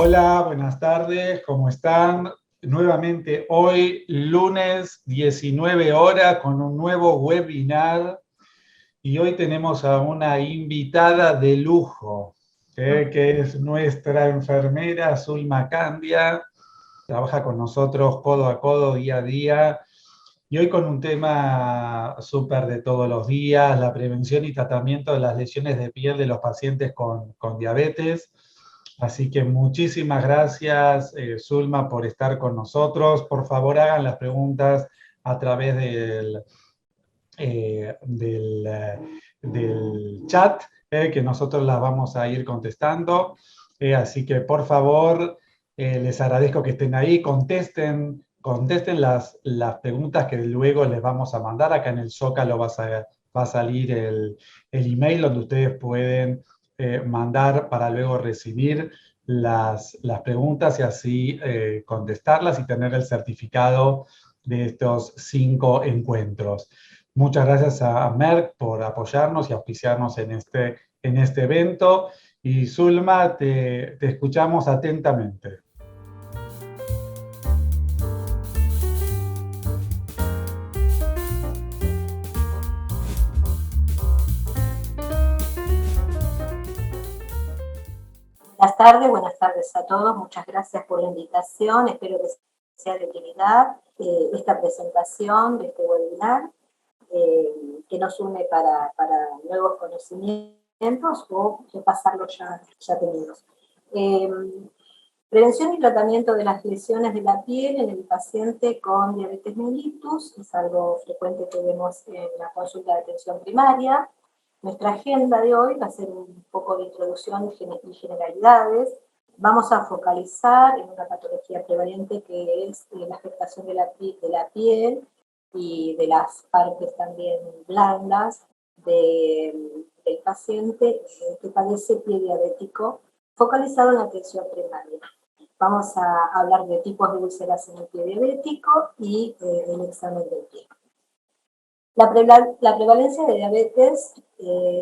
Hola, buenas tardes, ¿cómo están? Nuevamente hoy, lunes 19 horas, con un nuevo webinar. Y hoy tenemos a una invitada de lujo, que es nuestra enfermera Zulma Candia. Trabaja con nosotros codo a codo, día a día. Y hoy con un tema súper de todos los días, la prevención y tratamiento de las lesiones de piel de los pacientes con diabetes. Así que muchísimas gracias, Zulma, por estar con nosotros. Por favor, hagan las preguntas a través del chat, que nosotros las vamos a ir contestando. Así que, por favor, les agradezco que estén ahí. Contesten las preguntas que luego les vamos a mandar. Acá en el Zócalo va a salir el email donde ustedes pueden mandar para luego recibir las preguntas y así contestarlas y tener el certificado de estos 5 encuentros. Muchas gracias a Merck por apoyarnos y auspiciarnos en este evento. Y Zulma, te escuchamos atentamente. Buenas tardes a todos, muchas gracias por la invitación, espero que sea de utilidad esta presentación de este webinar que nos une para nuevos conocimientos o repasar los ya tenidos. Prevención y tratamiento de las lesiones de la piel en el paciente con diabetes mellitus es algo frecuente que vemos en la consulta de atención primaria. Nuestra agenda de hoy va a ser un poco de introducción y generalidades. Vamos a focalizar en una patología prevalente que es la afectación de la piel y de las partes también blandas del paciente que padece pie diabético, focalizado en la atención primaria. Vamos a hablar de tipos de úlceras en el pie diabético y el examen del pie. La prevalencia de diabetes,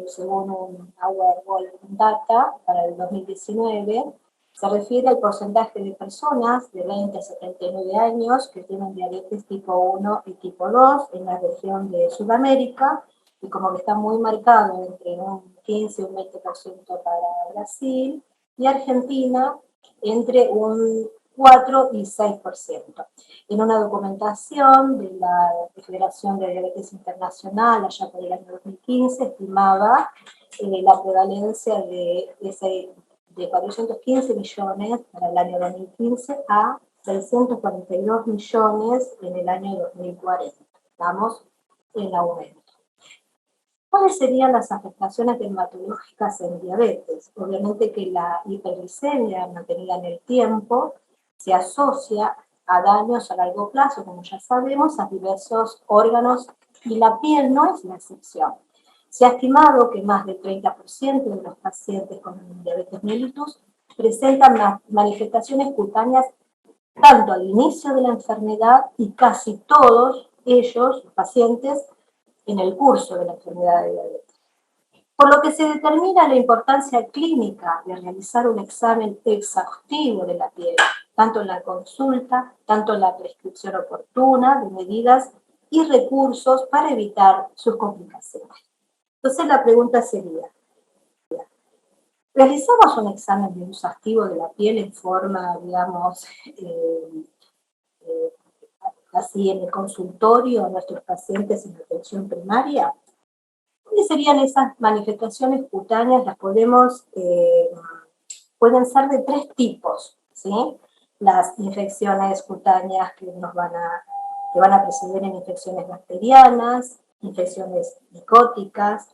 según un Our World Data para el 2019, se refiere al porcentaje de personas de 20 a 79 años que tienen diabetes tipo 1 y tipo 2 en la región de Sudamérica, y como que está muy marcado entre un 15 y un 20% para Brasil, y Argentina entre un 4 y 6%. En una documentación de la Federación de Diabetes Internacional, allá por el año 2015, estimaba la prevalencia de 415 millones para el año 2015 a 642 millones en el año 2040. Estamos en aumento. ¿Cuáles serían las afectaciones dermatológicas en diabetes? Obviamente que la hiperglicemia mantenida en el tiempo se asocia a daños a largo plazo, como ya sabemos, a diversos órganos, y la piel no es la excepción. Se ha estimado que más del 30% de los pacientes con diabetes mellitus presentan manifestaciones cutáneas tanto al inicio de la enfermedad y casi todos ellos, los pacientes, en el curso de la enfermedad de diabetes. Por lo que se determina la importancia clínica de realizar un examen exhaustivo de la piel, tanto en la consulta, tanto en la prescripción oportuna de medidas y recursos para evitar sus complicaciones. Entonces la pregunta sería, ¿realizamos un examen de exhaustivo de la piel en forma, digamos, así en el consultorio a nuestros pacientes en atención primaria? ¿Cuáles serían esas manifestaciones cutáneas? Las pueden ser de 3 tipos, ¿sí? Las infecciones cutáneas que van a preceder en infecciones bacterianas, infecciones micóticas,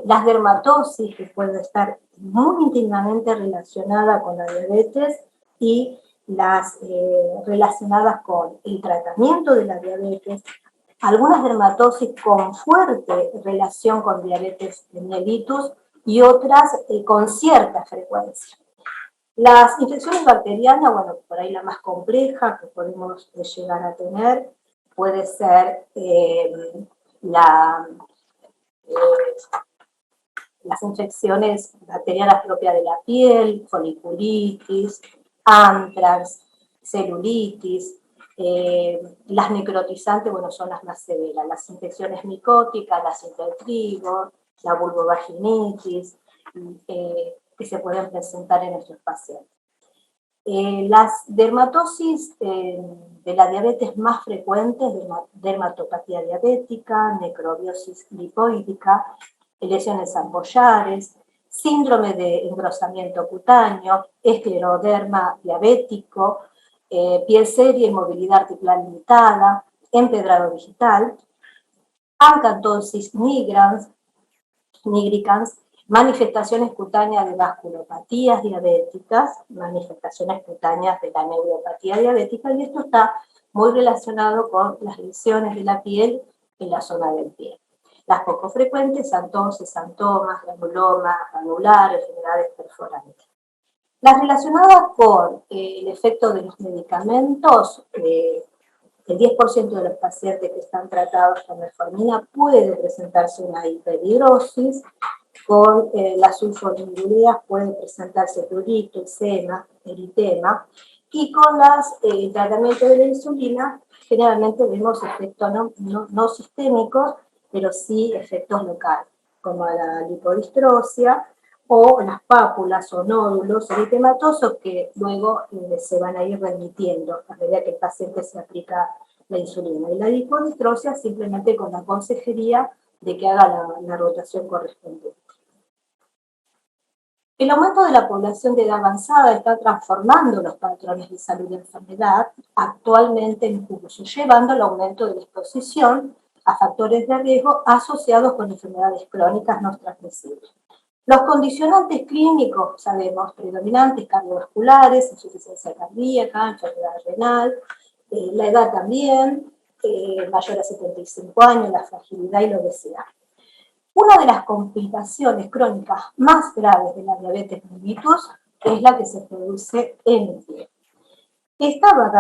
las dermatosis, que pueden estar muy íntimamente relacionadas con la diabetes, y las relacionadas con el tratamiento de la diabetes, algunas dermatosis con fuerte relación con diabetes mellitus y otras con cierta frecuencia. Las infecciones bacterianas, bueno, por ahí la más compleja que podemos llegar a tener puede ser la las infecciones bacterianas propias de la piel, foliculitis, antrax, celulitis, las necrotizantes, bueno, son las más severas, las infecciones micóticas, la cinta de trigo, la vulvovaginitis, que se pueden presentar en nuestros pacientes. Las dermatosis de la diabetes más frecuentes, dermatopatía diabética, necrobiosis lipoídica, lesiones ampollares, síndrome de engrosamiento cutáneo, escleroderma diabético, piel seria y movilidad articular limitada, empedrado digital, acantosis nigricans, manifestaciones cutáneas de vasculopatías diabéticas, manifestaciones cutáneas de la neuropatía diabética, y esto está muy relacionado con las lesiones de la piel en la zona del pie. Las poco frecuentes, xantosis, xantomas, granulomas, granulares, enfermedades perforantes. Las relacionadas con el efecto de los medicamentos, el 10% de los pacientes que están tratados con metformina puede presentarse una hiperhidrosis, con la sulfonilurea puede presentarse prurito, eczema, eritema, y con el tratamiento de la insulina generalmente vemos efectos no sistémicos, pero sí efectos locales, como la lipodistrosia o las pápulas o nódulos eritematosos que luego se van a ir remitiendo a medida que el paciente se aplica la insulina. Y la lipodistrosia simplemente con la consejería de que haga la rotación correspondiente. El aumento de la población de edad avanzada está transformando los patrones de salud y enfermedad actualmente en curso, llevando al aumento de la exposición a factores de riesgo asociados con enfermedades crónicas no transmisibles. Los condicionantes clínicos, sabemos, predominantes, cardiovasculares, insuficiencia cardíaca, enfermedad renal, la edad también, mayor a 75 años, la fragilidad y la obesidad. Una de las complicaciones crónicas más graves de la diabetes mellitus es la que se produce en el pie. Esta va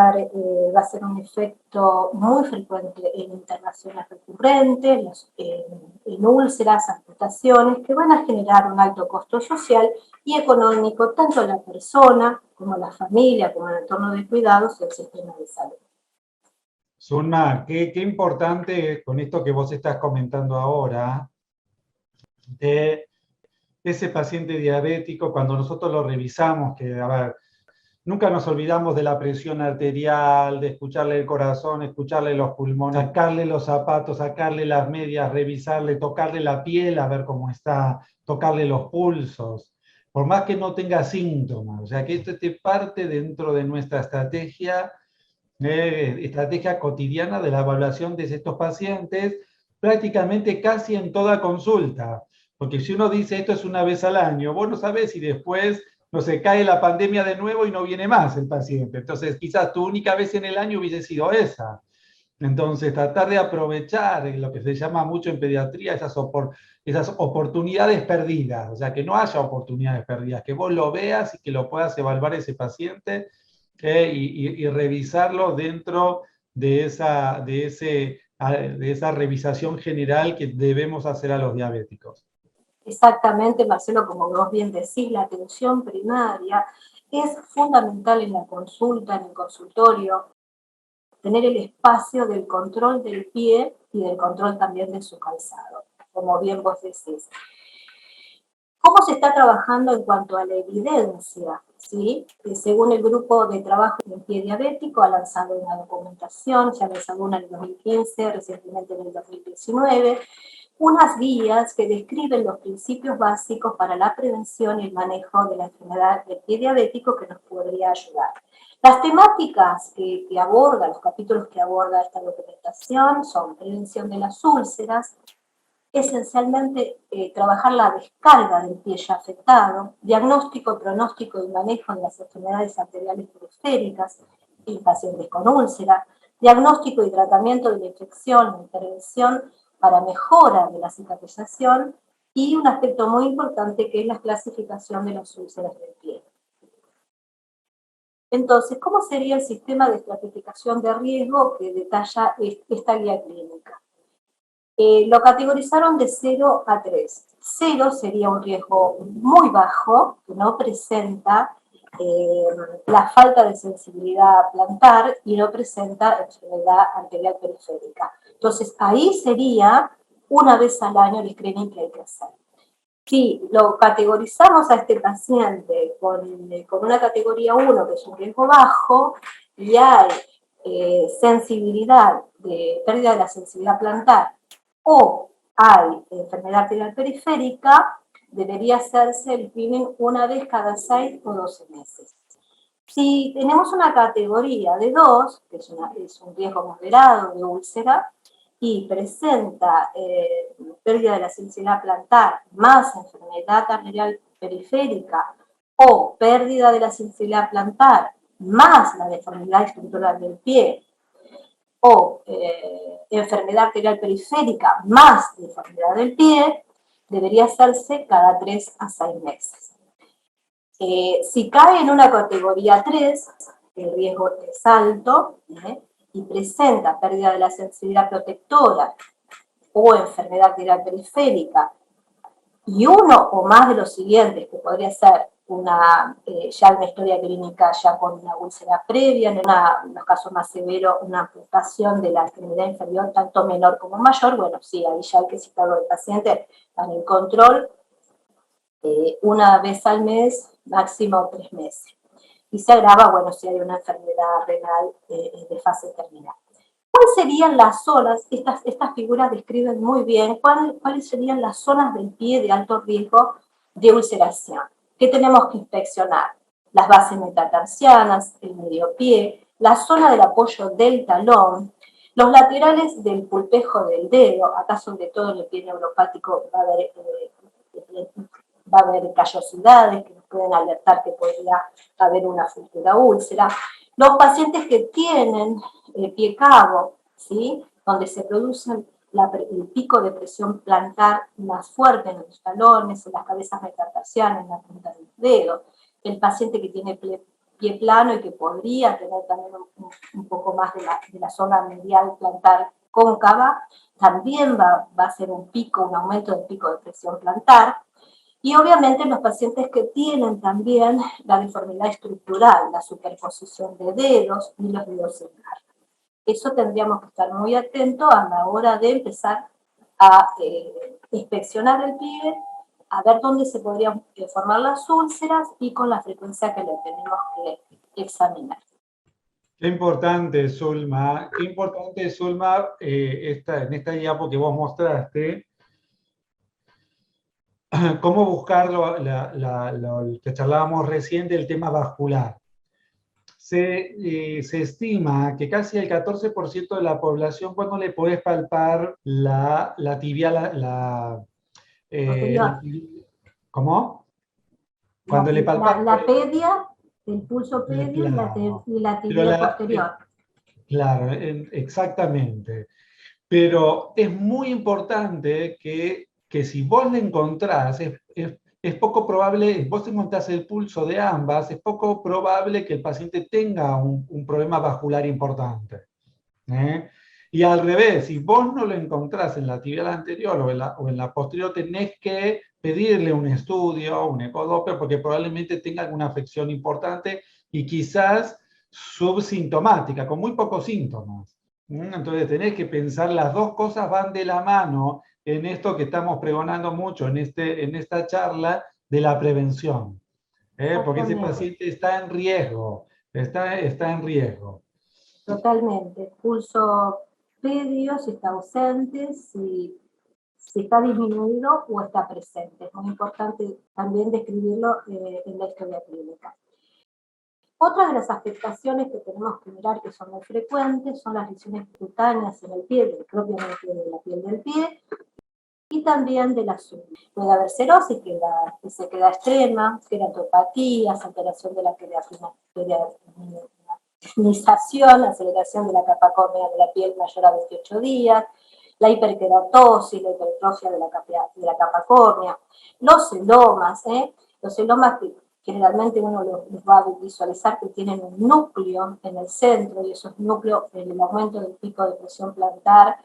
a ser un efecto muy frecuente en internaciones recurrentes, en úlceras, amputaciones, que van a generar un alto costo social y económico tanto a la persona como a la familia, como al entorno de cuidados y al sistema de salud. Zulma, qué importante con esto que vos estás comentando ahora, de ese paciente diabético, cuando nosotros lo revisamos, que, a ver, nunca nos olvidamos de la presión arterial, de escucharle el corazón, escucharle los pulmones, sacarle los zapatos, sacarle las medias, revisarle, tocarle la piel, a ver cómo está, tocarle los pulsos, por más que no tenga síntomas. O sea, que esto esté parte dentro de nuestra estrategia cotidiana de la evaluación de estos pacientes, prácticamente casi en toda consulta. Porque si uno dice esto es una vez al año, vos no sabés si después, no sé, cae la pandemia de nuevo y no viene más el paciente. Entonces, quizás tu única vez en el año hubiese sido esa. Entonces, tratar de aprovechar lo que se llama mucho en pediatría esas oportunidades perdidas. O sea, que no haya oportunidades perdidas, que vos lo veas y que lo puedas evaluar ese paciente y revisarlo dentro de esa revisación general que debemos hacer a los diabéticos. Exactamente, Marcelo, como vos bien decís, la atención primaria es fundamental en la consulta, en el consultorio, tener el espacio del control del pie y del control también de su calzado, como bien vos decís. ¿Cómo se está trabajando en cuanto a la evidencia? ¿Sí? Según el grupo de trabajo en pie diabético, ha lanzado una documentación, se ha lanzado una en el 2015, recientemente en el 2019, unas guías que describen los principios básicos para la prevención y el manejo de la enfermedad del pie diabético que nos podría ayudar. Las temáticas que aborda, los capítulos que aborda esta documentación son prevención de las úlceras, esencialmente trabajar la descarga del pie ya afectado, diagnóstico, pronóstico y manejo de las enfermedades arteriales periféricas en pacientes con úlcera, diagnóstico y tratamiento de la infección, intervención para mejora de la cicatrización y un aspecto muy importante que es la clasificación de las úlceras del pie. Entonces, ¿cómo sería el sistema de estratificación de riesgo que detalla esta guía clínica? Lo categorizaron de 0 a 3. 0 sería un riesgo muy bajo, que no presenta la falta de sensibilidad plantar y no presenta enfermedad arterial periférica. Entonces, ahí sería una vez al año el screening que hay que hacer. Si lo categorizamos a este paciente con una categoría 1, que es un riesgo bajo, y hay sensibilidad, pérdida de la sensibilidad plantar, o hay enfermedad arterial periférica, debería hacerse el screening una vez cada 6 o 12 meses. Si tenemos una categoría de 2, que es un riesgo moderado de úlcera, y presenta pérdida de la sensibilidad plantar más enfermedad arterial periférica o pérdida de la sensibilidad plantar más la deformidad estructural del pie o enfermedad arterial periférica más deformidad del pie, debería hacerse cada 3 a 6 meses. Si cae en una categoría 3, el riesgo es alto, y presenta pérdida de la sensibilidad protectora o enfermedad arterial periférica, y uno o más de los siguientes, que podría ser ya una historia clínica ya con una úlcera previa, en los casos más severos, una amputación de la extremidad inferior, tanto menor como mayor, bueno, sí, ahí ya hay que citarlo al paciente para el control, una vez al mes, máximo 3 meses. Y se agrava, bueno, si hay una enfermedad renal de fase terminal. ¿Cuáles serían las zonas? Estas figuras describen muy bien cuáles serían las zonas del pie de alto riesgo de ulceración. ¿Qué tenemos que inspeccionar? Las bases metatarsianas, el medio pie, la zona del apoyo del talón, los laterales del pulpejo del dedo, acá sobre todo en el pie neuropático va a haber callosidades que nos pueden alertar que podría haber una futura úlcera. Los pacientes que tienen pie cabo, ¿sí?, donde se produce el pico de presión plantar más fuerte en los talones, en las cabezas metatarsianas, en la punta del dedo. El paciente que tiene pie plano y que podría tener también un poco más de la zona medial plantar cóncava, también va a ser un aumento del pico de presión plantar. Y obviamente los pacientes que tienen también la deformidad estructural, la superposición de dedos y los dedos en garra. Eso tendríamos que estar muy atentos a la hora de empezar a inspeccionar el pie, a ver dónde se podrían formar las úlceras y con la frecuencia que le tenemos que examinar. Qué importante, Zulma, en esta diapo que vos mostraste, cómo buscar lo que charlábamos recién del tema vascular. Se estima que casi el 14% de la población, cuando le podés palpar la tibia, ¿cómo? Cuando le palpas la pedia, el pulso pedio, claro, y la tibia posterior. Claro, exactamente. Pero es muy importante que si vos le encontrás, es poco probable, vos encontrás el pulso de ambas, es poco probable que el paciente tenga un problema vascular importante. Y al revés, si vos no lo encontrás en la tibial anterior o en la posterior, tenés que pedirle un estudio, un ecodoppler, porque probablemente tenga alguna afección importante y quizás subsintomática, con muy pocos síntomas. Entonces tenés que pensar, las dos cosas van de la mano en esto que estamos pregonando mucho en esta charla de la prevención. Porque ese paciente está en riesgo, está en riesgo. Totalmente. Pulso pedio, si está ausente, si está disminuido o está presente. Es muy importante también describirlo en la historia clínica. Otra de las afectaciones que tenemos que mirar, que son muy frecuentes, son las lesiones cutáneas en el pie, propiamente de la piel del pie, y también de las uñas. Puede haber cerosis, que se queda extrema, queratopatías, alteración de la queratininización, aceleración de la capa córnea de la piel mayor a 28 días, la hiperkeratosis, la hipertrofia de la capa córnea, los celomas que generalmente uno los va a visualizar que tienen un núcleo en el centro, y esos núcleos, el aumento del pico de presión plantar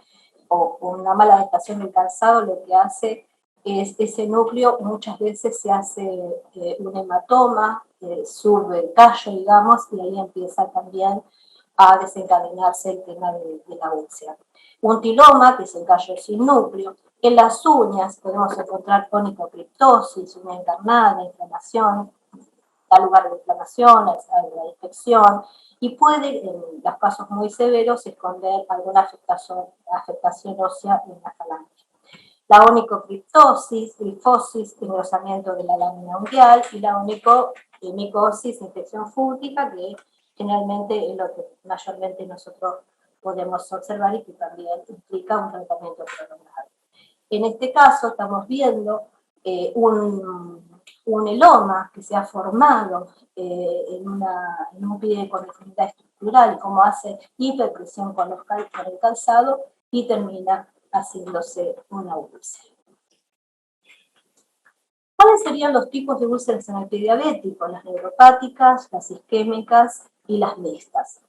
o una mala adaptación del calzado, lo que hace ese núcleo muchas veces se hace un hematoma, sube el tallo, digamos, y ahí empieza también a desencadenarse el tema de la úlcera. Un tiloma, que es el callo sin núcleo. En las uñas podemos encontrar onicocriptosis, uña encarnada, inflamación, da lugar a la inflamación, a la infección, y puede, en los casos muy severos, esconder alguna afectación ósea en la falange. La onicocriptosis, glifosis, engrosamiento de la lámina unguial, y la onicomicosis, infección fúngica, que generalmente es lo que mayormente nosotros podemos observar y que también implica un tratamiento prolongado. En este caso estamos viendo un eloma que se ha formado en un pie con deformidad estructural y como hace hiperpresión con el calzado y termina haciéndose una úlcera. ¿Cuáles serían los tipos de úlceras en el pie diabético? Las neuropáticas, las isquémicas y las mixtas.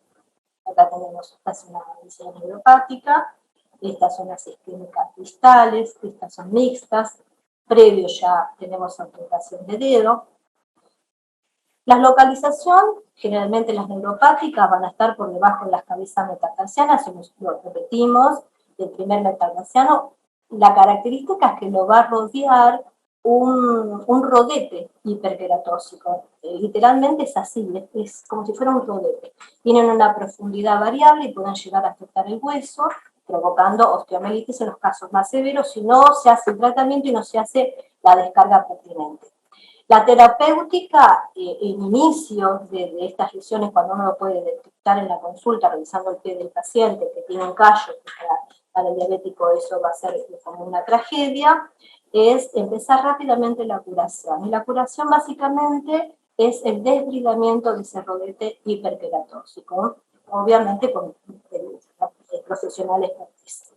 Acá tenemos, esta es una úlcera neuropática, estas son las isquémicas distales, estas son mixtas, previo ya tenemos amputación de dedo. La localización, generalmente las neuropáticas van a estar por debajo de las cabezas metatarsianas, lo repetimos, del primer metatarsiano. La característica es que lo va a rodear un rodete hiperqueratóxico. Literalmente es así, es como si fuera un rodete. Tienen una profundidad variable y pueden llegar a afectar el hueso, provocando osteomielitis en los casos más severos, si no se hace el tratamiento y no se hace la descarga pertinente. La terapéutica en inicio de estas lesiones, cuando uno lo puede detectar en la consulta, revisando el pie del paciente que tiene un callo, que para el diabético eso va a ser como una tragedia, es empezar rápidamente la curación. Y la curación básicamente es el desbridamiento de ese rodete hiperqueratóxico, obviamente con profesionales expertos.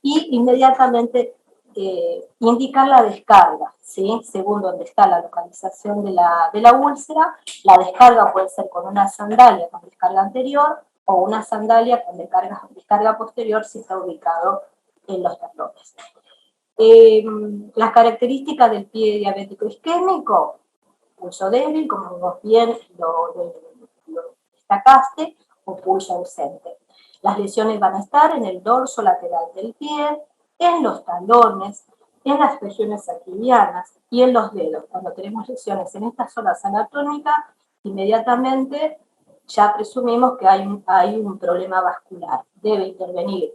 Y inmediatamente indicar la descarga, ¿sí? Según donde está la localización de la úlcera, la descarga puede ser con una sandalia con descarga anterior o una sandalia con descarga posterior si está ubicado en los talones. Las características del pie diabético isquémico, pulso débil, como vos bien lo destacaste, o pulso ausente. Las lesiones van a estar en el dorso lateral del pie, en los talones, en las regiones aquidianas y en los dedos. Cuando tenemos lesiones en estas zonas anatómicas, inmediatamente ya presumimos que hay un problema vascular. Debe intervenir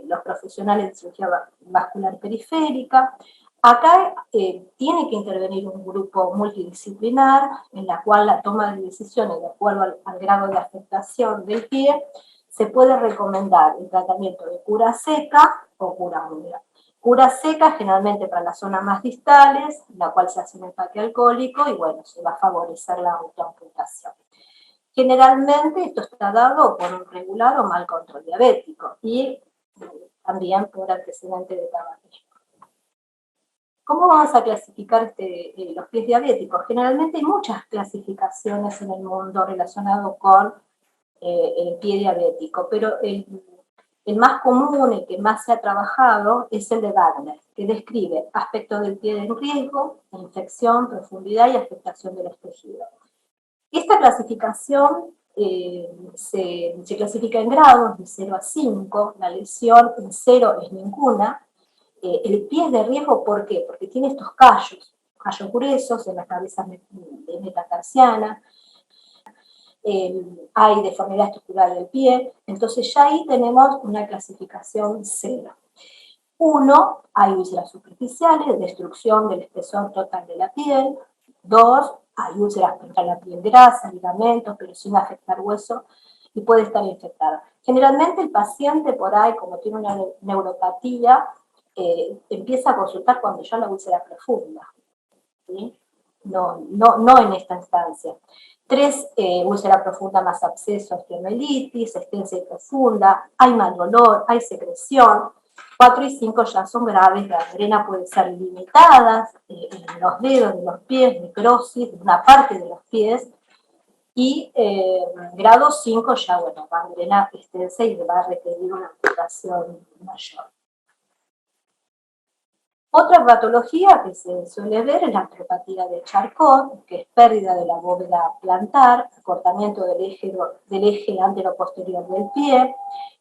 los profesionales de cirugía vascular periférica. Acá tiene que intervenir un grupo multidisciplinar en la cual la toma de decisiones de acuerdo al grado de afectación del pie se puede recomendar el tratamiento de cura seca o cura húmeda. Cura seca generalmente para las zonas más distales, la cual se hace un empaque alcohólico y bueno, se va a favorecer la autoamputación. Generalmente esto está dado por un regular o mal control diabético y también por antecedente de tabaquismo. ¿Cómo vamos a clasificar los pies diabéticos? Generalmente hay muchas clasificaciones en el mundo relacionado con el pie diabético, pero el más común, el que más se ha trabajado, es el de Wagner, que describe aspectos del pie en riesgo, infección, profundidad y afectación de los tejidos. Esta clasificación se clasifica en grados de 0 a 5, la lesión en 0 es ninguna. El pie es de riesgo, ¿por qué? Porque tiene estos callos gruesos en las cabezas metatarsianas, hay deformidad estructural del pie, entonces ya ahí tenemos una clasificación 0. 1, hay úlceras superficiales, destrucción del espesor total de la piel. 2, hay úlceras contra la piel grasa, ligamentos, pero sin afectar hueso y puede estar infectada. Generalmente el paciente por ahí, como tiene una neuropatía, empieza a consultar cuando ya la úlcera es profunda, ¿sí? No en esta instancia. 3, úlcera profunda más absceso, osteomielitis, extensa y profunda, hay mal dolor, hay secreción. 4 y 5 ya son graves, la gangrena puede ser limitada en los dedos de los pies, necrosis de una parte de los pies, y grado 5 ya, bueno, gangrena extensa y va a requerir una amputación mayor. Otra patología que se suele ver es la artropatía de Charcot, que es pérdida de la bóveda plantar, acortamiento del eje antero-posterior del pie,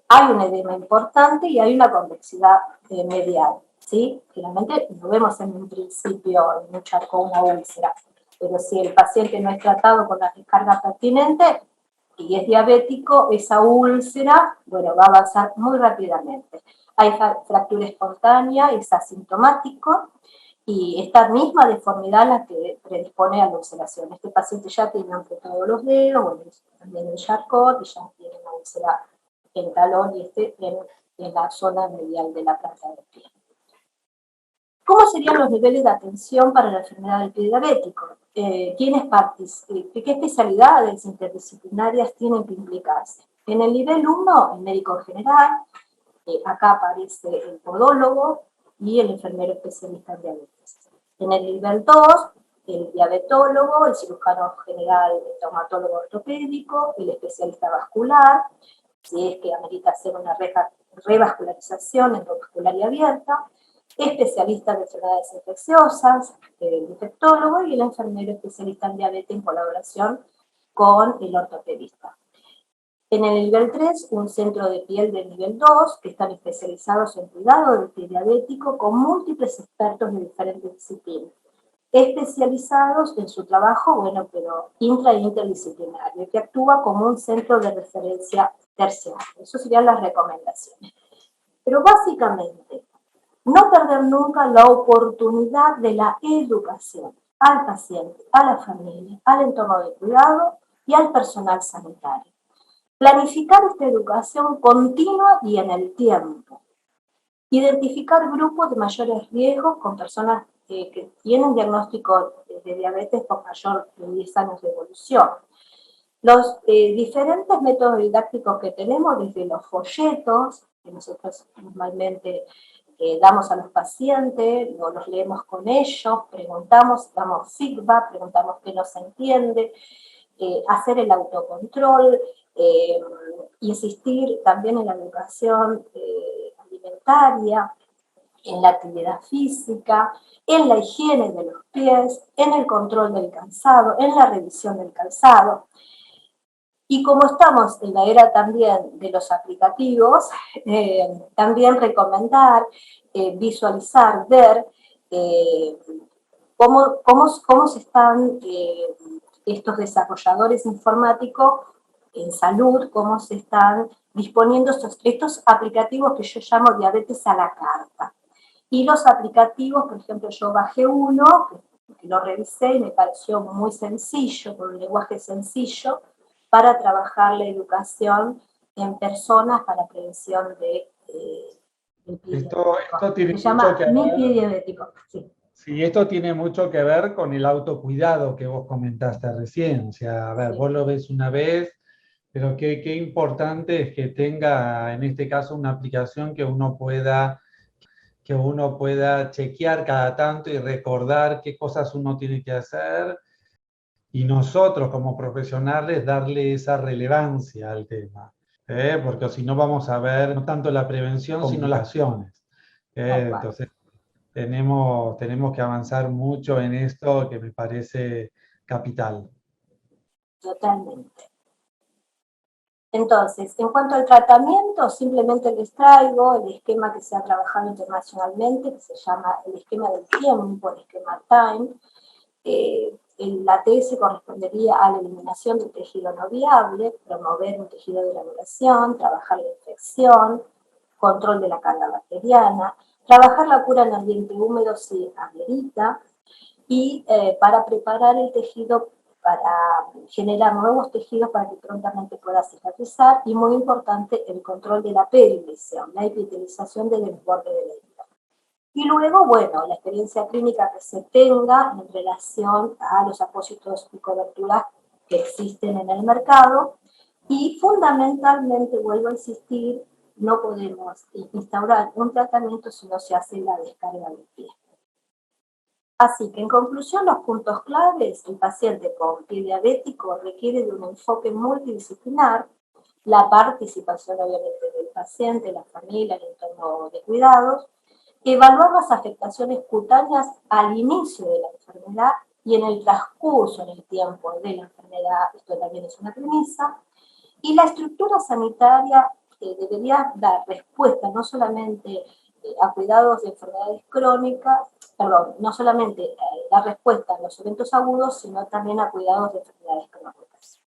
hay un edema importante y hay una convexidad medial, ¿sí? Generalmente lo vemos en un principio en un Charcot, una úlcera, pero si el paciente no es tratado con la descarga pertinente y es diabético, esa úlcera, bueno, va a avanzar muy rápidamente. Hay fractura espontánea, es asintomático, y esta misma deformidad la que predispone a la ulceración. Este paciente ya tiene amputados los dedos, bueno, también en Charcot, y ya tiene una úlcera en talón y en la zona medial de la planta del pie. ¿Cómo serían los niveles de atención para la enfermedad del pie diabético? ¿Quiénes participan? ¿Qué especialidades interdisciplinarias tienen que implicarse? En el nivel 1, el médico general, acá aparece el podólogo y el enfermero especialista en diabetes. En el nivel 2, el diabetólogo, el cirujano general, el traumatólogo ortopédico, el especialista vascular, si es que amerita hacer una revascularización endovascular y abierta, especialista en enfermedades infecciosas, el infectólogo y el enfermero especialista en diabetes en colaboración con el ortopedista. En el nivel 3, un centro de piel del nivel 2, que están especializados en cuidado del pie diabético con múltiples expertos de diferentes disciplinas, especializados en su trabajo, bueno, pero intra e interdisciplinario, que actúa como un centro de referencia terciario. Esas serían las recomendaciones. Pero básicamente, no perder nunca la oportunidad de la educación al paciente, a la familia, al entorno de cuidado y al personal sanitario. Planificar esta educación continua y en el tiempo. Identificar grupos de mayores riesgos con personas que tienen diagnóstico de diabetes con mayor de 10 años de evolución. Los diferentes métodos didácticos que tenemos, desde los folletos, que nosotros normalmente damos a los pacientes, los leemos con ellos, preguntamos, damos feedback, preguntamos qué no se entiende, hacer el autocontrol, insistir también en la educación alimentaria, en la actividad física, en la higiene de los pies, en el control del calzado, en la revisión del calzado. Y como estamos en la era también de los aplicativos, también recomendar, visualizar, ver cómo se están estos desarrolladores informáticos en salud, cómo se están disponiendo estos aplicativos que yo llamo diabetes a la carta. Y los aplicativos, por ejemplo, yo bajé uno, que lo revisé y me pareció muy sencillo, con un lenguaje sencillo, para trabajar la educación en personas para prevención de pie Esto tiene se mucho llama que Mi Pie ver. Diabético. Sí. Sí, esto tiene mucho que ver con el autocuidado que vos comentaste recién. O sea, a ver, Sí. vos lo ves una vez, pero qué importante es que tenga, en este caso, una aplicación que uno pueda chequear cada tanto y recordar qué cosas uno tiene que hacer. Y nosotros como profesionales darle esa relevancia al tema, porque si no vamos a ver no tanto la prevención, sino las acciones. Entonces, tenemos que avanzar mucho en esto que me parece capital. Totalmente. Entonces, en cuanto al tratamiento, simplemente les traigo el esquema que se ha trabajado internacionalmente, que se llama el esquema del tiempo, el esquema time. La ATS correspondería a la eliminación del tejido no viable, promover un tejido de elaboración, trabajar la infección, control de la carga bacteriana, trabajar la cura en ambiente húmedo si amerita, y para preparar el tejido para generar nuevos tejidos para que prontamente pueda cicatrizar, y muy importante el control de la perilesión, la epitelización del desborde de la herida. Y luego, bueno, la experiencia clínica que se tenga en relación a los apósitos y coberturas que existen en el mercado, y fundamentalmente, vuelvo a insistir, no podemos instaurar un tratamiento si no se hace la descarga del pie. Así que, en conclusión, los puntos claves: el paciente con pie diabético requiere de un enfoque multidisciplinar, la participación obviamente del paciente, la familia, el entorno de cuidados, Evaluar las afectaciones cutáneas al inicio de la enfermedad y en el transcurso, en el tiempo de la enfermedad, esto también es una premisa, y la estructura sanitaria debería dar respuesta no solamente a cuidados de enfermedades crónicas, perdón, no solamente dar respuesta a los eventos agudos, sino también a cuidados de enfermedades crónicas.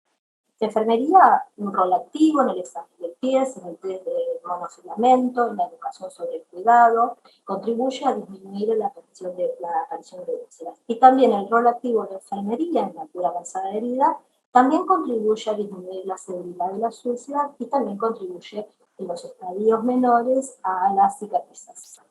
La enfermería, un rol activo en el examen de pies, en el test de monofilamento, en la educación sobre el cuidado, contribuye a disminuir la aparición de úlceras. Y también el rol activo de la enfermería en la cura avanzada de herida también contribuye a disminuir la severidad de las úlceras y también contribuye en los estadios menores a la cicatrización.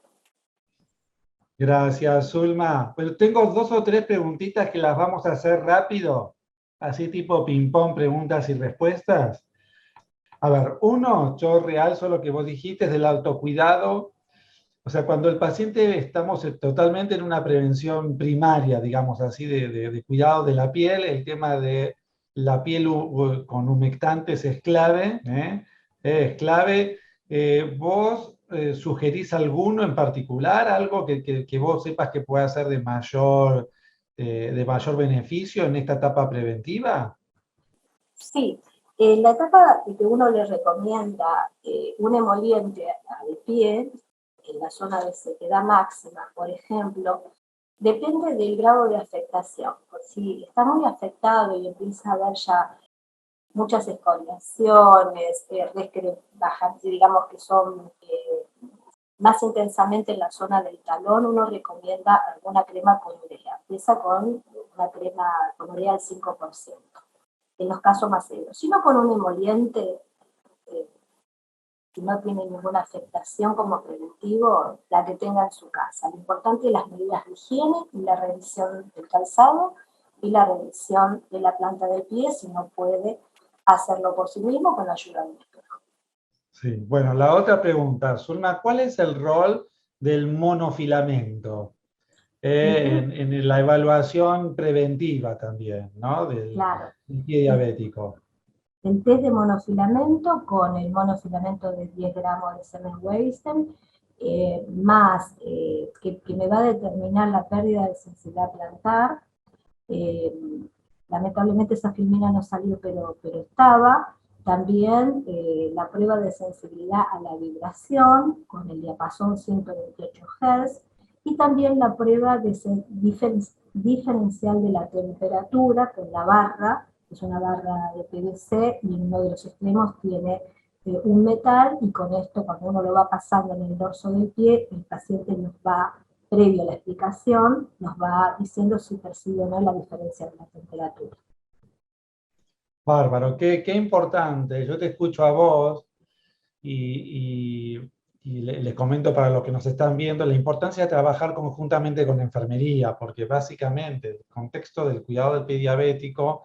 Gracias, Zulma. Pero tengo 2 o 3 preguntitas que las vamos a hacer rápido, así tipo ping-pong, preguntas y respuestas. A ver, uno, yo realzo lo que vos dijiste del autocuidado. O sea, cuando el paciente estamos totalmente en una prevención primaria, digamos así, de cuidado de la piel, el tema de la piel con humectantes es clave, ¿eh? Es clave. ¿Vos sugerís alguno en particular, algo que vos sepas que pueda ser de mayor beneficio en esta etapa preventiva? Sí, en la etapa que uno le recomienda un emoliente de piel, en la zona de sequedad máxima, por ejemplo, depende del grado de afectación. Si está muy afectado y empieza a haber ya muchas escoriaciones, digamos que son más intensamente en la zona del talón, uno recomienda alguna crema con urea. Empieza con una crema con urea al 5%, en los casos más severos. Si no con un emoliente, si no tiene ninguna afectación como preventivo, la que tenga en su casa. Lo importante es las medidas de higiene y la revisión del calzado y la revisión de la planta del pie, si no puede hacerlo por sí mismo con la ayuda de un espejo. Sí, bueno, la otra pregunta, Zulma, ¿cuál es el rol del monofilamento en la evaluación preventiva también, ¿no? Claro. Del pie diabético? El test de monofilamento con el monofilamento de 10 gramos de semen Weizen, que me va a determinar la pérdida de sensibilidad plantar. Lamentablemente esa filmina no salió, pero estaba. También la prueba de sensibilidad a la vibración con el diapasón 128 Hz y también la prueba de diferencial de la temperatura con la barra, que es una barra de PVC y en uno de los extremos tiene un metal, y con esto cuando uno lo va pasando en el dorso del pie, el paciente nos va, previo a la explicación, nos va diciendo si percibe o no la diferencia de la temperatura. Bárbaro, qué importante. Yo te escucho a vos y les comento para los que nos están viendo la importancia de trabajar conjuntamente con la enfermería, porque básicamente el contexto del cuidado del pie diabético,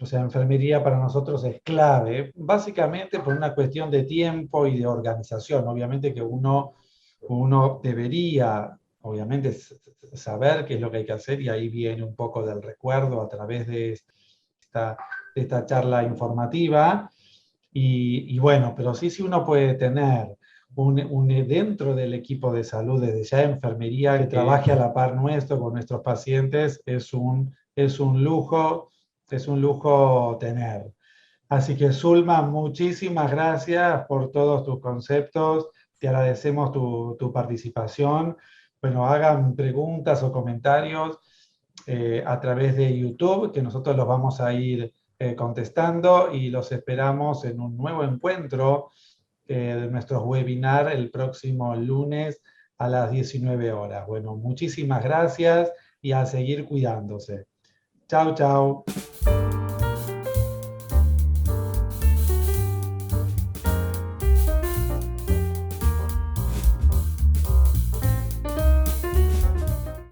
o sea, enfermería para nosotros es clave, básicamente por una cuestión de tiempo y de organización. Obviamente que uno debería, obviamente, saber qué es lo que hay que hacer, y ahí viene un poco del recuerdo a través de esta charla informativa. Y bueno, pero sí uno puede tener dentro del equipo de salud, desde ya enfermería, que trabaje a la par nuestro con nuestros pacientes, es un lujo tener. Así que Zulma, muchísimas gracias por todos tus conceptos, te agradecemos tu participación. Bueno, hagan preguntas o comentarios a través de YouTube, que nosotros los vamos a ir contestando, y los esperamos en un nuevo encuentro de nuestros webinar el próximo lunes a las 19 horas. Bueno, muchísimas gracias y a seguir cuidándose. Chau, chau.